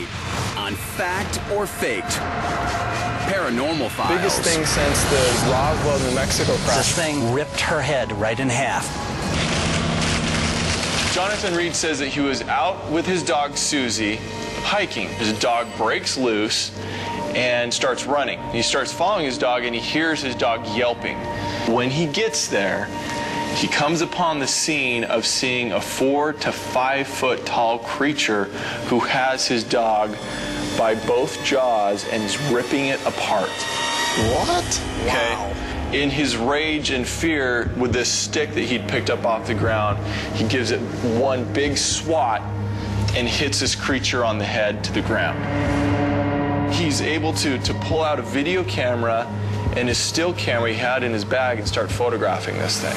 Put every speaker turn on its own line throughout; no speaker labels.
tonight on Fact or Faked. Paranormal Files.
Biggest thing since the Roswell, New Mexico crash.
This thing ripped her head right in half.
Jonathan Reed says that he was out with his dog Susie hiking. His dog breaks loose and starts running. He starts following his dog and he hears his dog yelping. When he gets there, he comes upon the scene of seeing a 4 to 5 foot tall creature who has his dog by both jaws and is ripping it apart.
What?
Okay.
Wow.
In his rage and fear with this stick that he'd picked up off the ground, he gives it one big swat and hits this creature on the head to the ground. He's able to pull out a video camera and his still camera he had in his bag and start photographing this thing.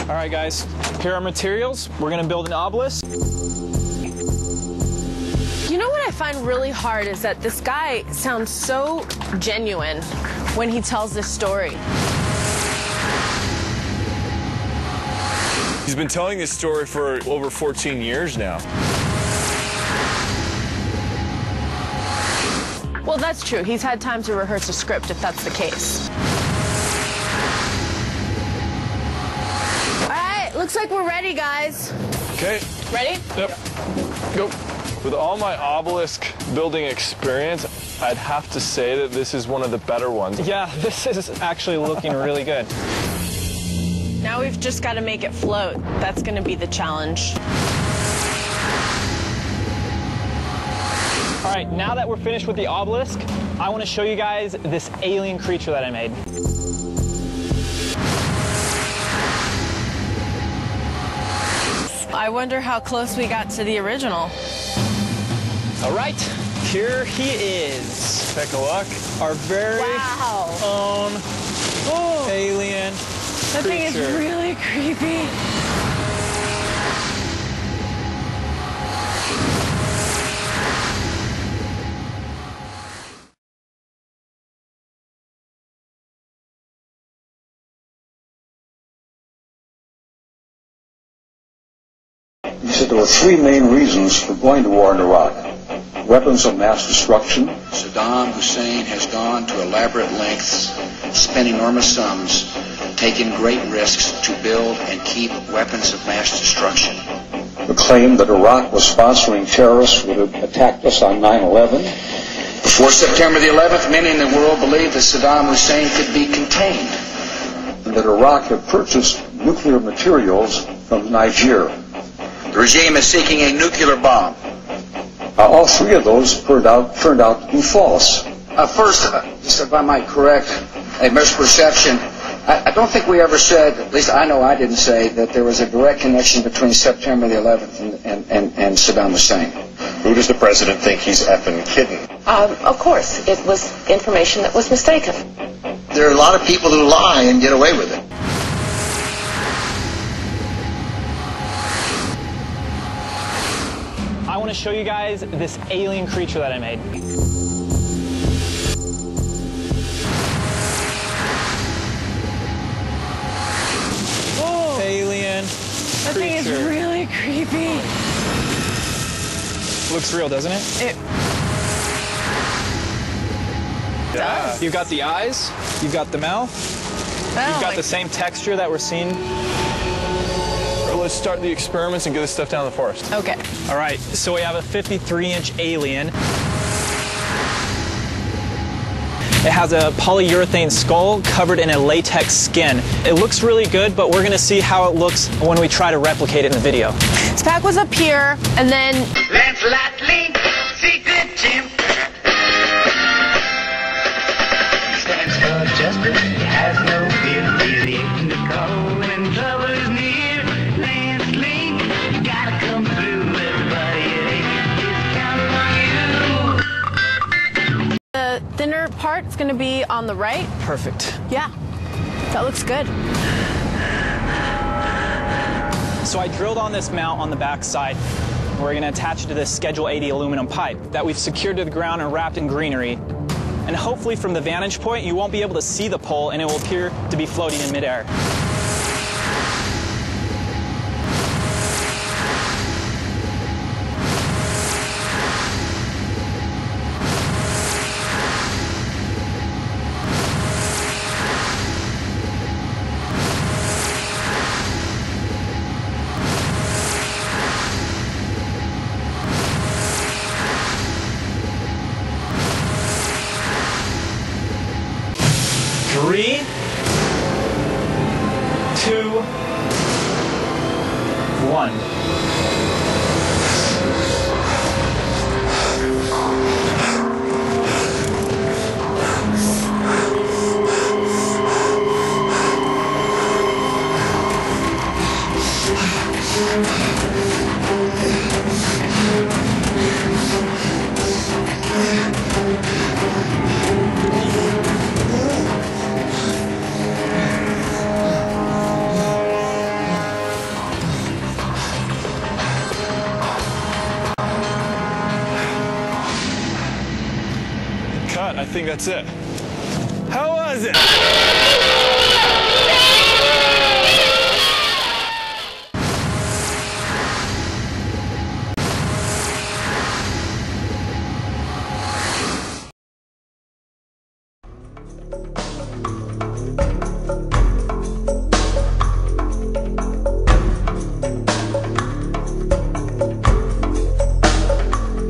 All right, guys, here are our materials. We're gonna build an obelisk.
You know what I find really hard is that this guy sounds so genuine when he tells this story.
He's been telling this story for over 14 years now.
Well, that's true. He's had time to rehearse a script if that's the case. All right, looks like we're ready, guys.
Okay.
Ready?
Yep. Go. With all my obelisk building experience, I'd have to say that this is one of the better ones.
Yeah, this is actually looking really good.
Now we've just got to make it float. That's going to be the challenge.
All right, now that we're finished with the obelisk, I want to show you guys this alien creature that I made.
I wonder how close we got to the original.
All right, here he is.
Take a look.
Our very own alien
That thing is really creepy.
He said there were 3 main reasons for going to war in Iraq. Weapons of mass destruction.
Saddam Hussein has gone to elaborate lengths, spent enormous sums, taken great risks to build and keep weapons of mass destruction.
The claim that Iraq was sponsoring terrorists who had attacked us on 9/11.
Before September the 11th, many in the world believed that Saddam Hussein could be contained.
And that Iraq had purchased nuclear materials from Niger.
The regime is seeking a nuclear bomb.
All 3 of those turned out to be false.
First, if I might correct a misperception, I don't think we ever said, at least I know I didn't say, that there was a direct connection between September the 11th and Saddam Hussein.
Who does the president think he's effing kidding?
Of course, it was information that was mistaken.
There are a lot of people who lie and get away with it.
I want to show you guys this alien creature that I made. Alien
That thing is really creepy.
Looks real, doesn't it?
It
does. You've got the eyes, you've got the mouth, you've got the same texture that we're seeing.
Let's start the experiments and get this stuff down in the forest.
Okay.
All right, so we have a 53-inch alien. It has a polyurethane skull covered in a latex skin. It looks really good, but we're gonna see how it looks when we try to replicate it in the video.
This pack was up here, and then...
Lancelot Link, secret chimp. Stands for justice, has no fear, really in the cold when trouble is near. Lance Link, you gotta come through, everybody is counting on you.
The thinner part is gonna be on the right.
Perfect.
Yeah, that looks good.
So I drilled on this mount on the back side. We're going to attach it to this Schedule 80 aluminum pipe that we've secured to the ground and wrapped in greenery. And hopefully from the vantage point, you won't be able to see the pole and it will appear to be floating in midair. Three, 2, 1.
I think that's it. How was it?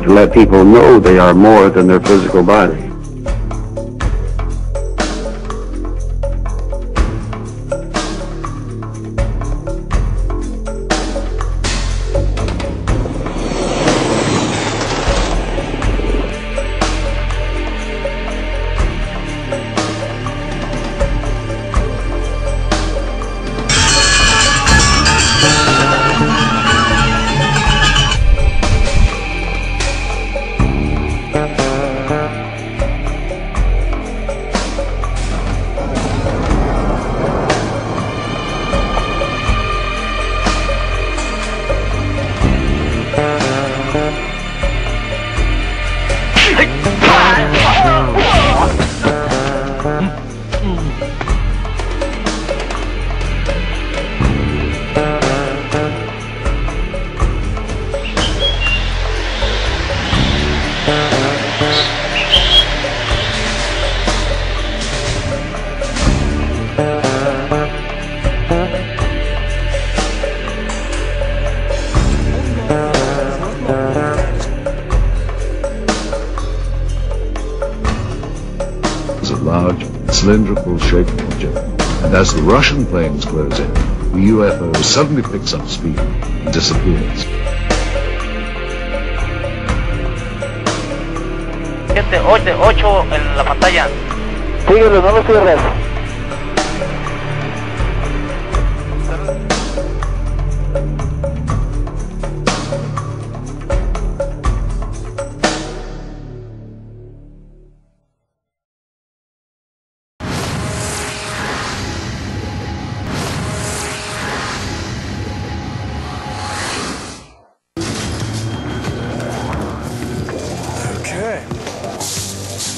To let people know they are more than their physical body.
A large, cylindrical-shaped object, and as the Russian planes close in, the UFO suddenly picks up speed and disappears.
8 en la pantalla.
Síguelo, no lo cierres.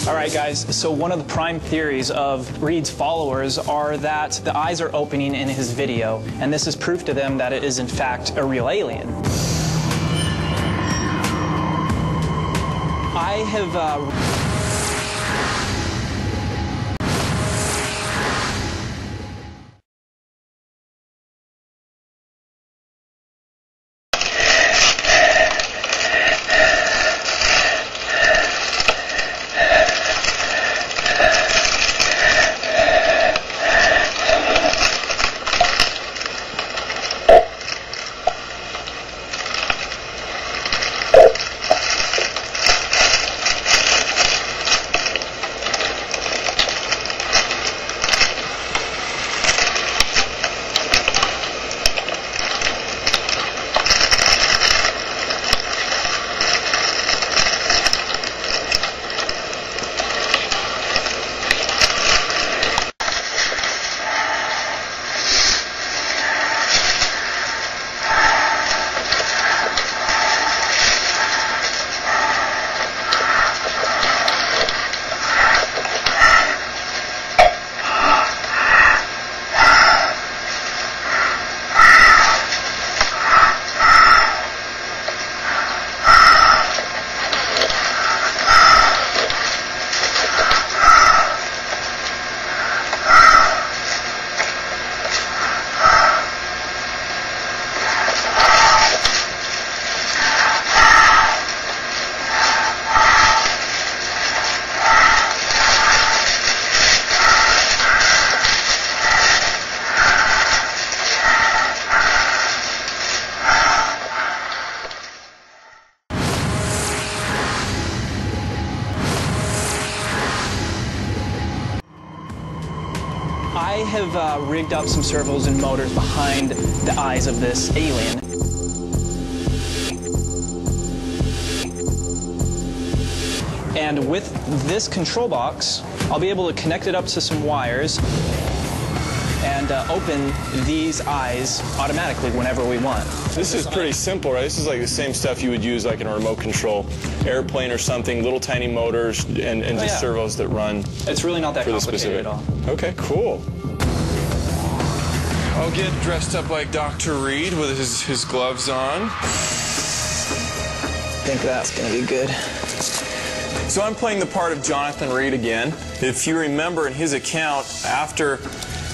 Alright guys, so one of the prime theories of Reed's followers are that the eyes are opening in his video, and this is proof to them that it is in fact a real alien. I have have rigged up some servos and motors behind the eyes of this alien. And with this control box, I'll be able to connect it up to some wires and open these eyes automatically whenever we want.
This is pretty simple, right? This is like the same stuff you would use like in a remote control airplane or something, little tiny motors and just servos that run.
It's really not that complicated at all.
Okay, cool. I'll get dressed up like Dr. Reed with his gloves on.
I think that's gonna be good.
So I'm playing the part of Jonathan Reed again. If you remember in his account, after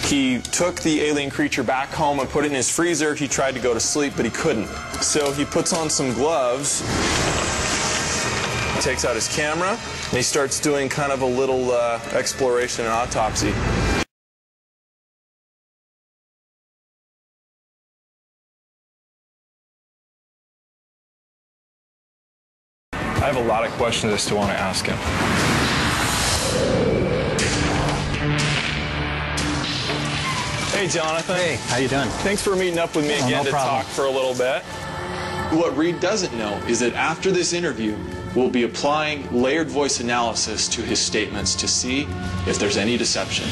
he took the alien creature back home and put it in his freezer, he tried to go to sleep, but he couldn't. So he puts on some gloves, takes out his camera, and he starts doing kind of a little exploration and autopsy. I have a lot of questions I still want to ask him. Hey, Jonathan.
Hey, how you doing?
Thanks for meeting up with me again to talk for a little bit. What Reed doesn't know is that after this interview, we'll be applying layered voice analysis to his statements to see if there's any deception.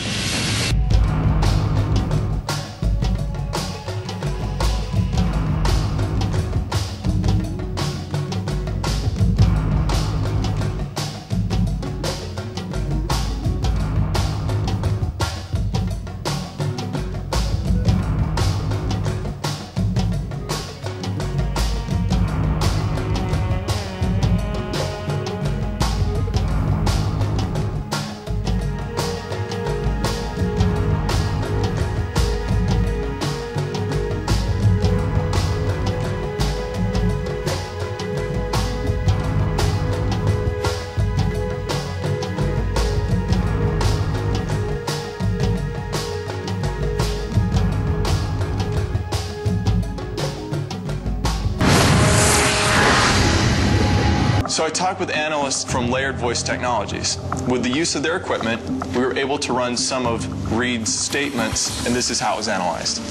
So I talked with analysts from Layered Voice Technologies. With the use of their equipment, we were able to run some of Reed's statements, and this is how it was analyzed.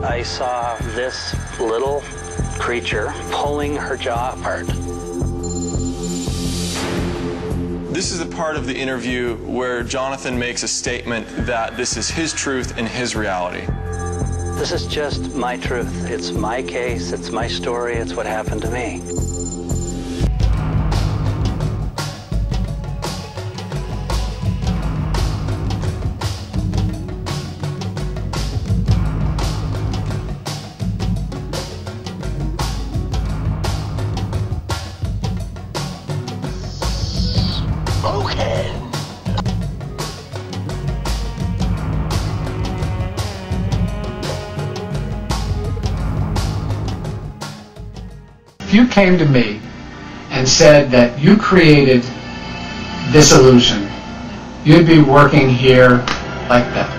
I saw this little creature pulling her jaw apart.
This is the part of the interview where Jonathan makes a statement that this is his truth and his reality.
This is just my truth. It's my case, it's my story, it's what happened to me.
Okay.
If you came to me and said that you created this illusion, you'd be working here like that.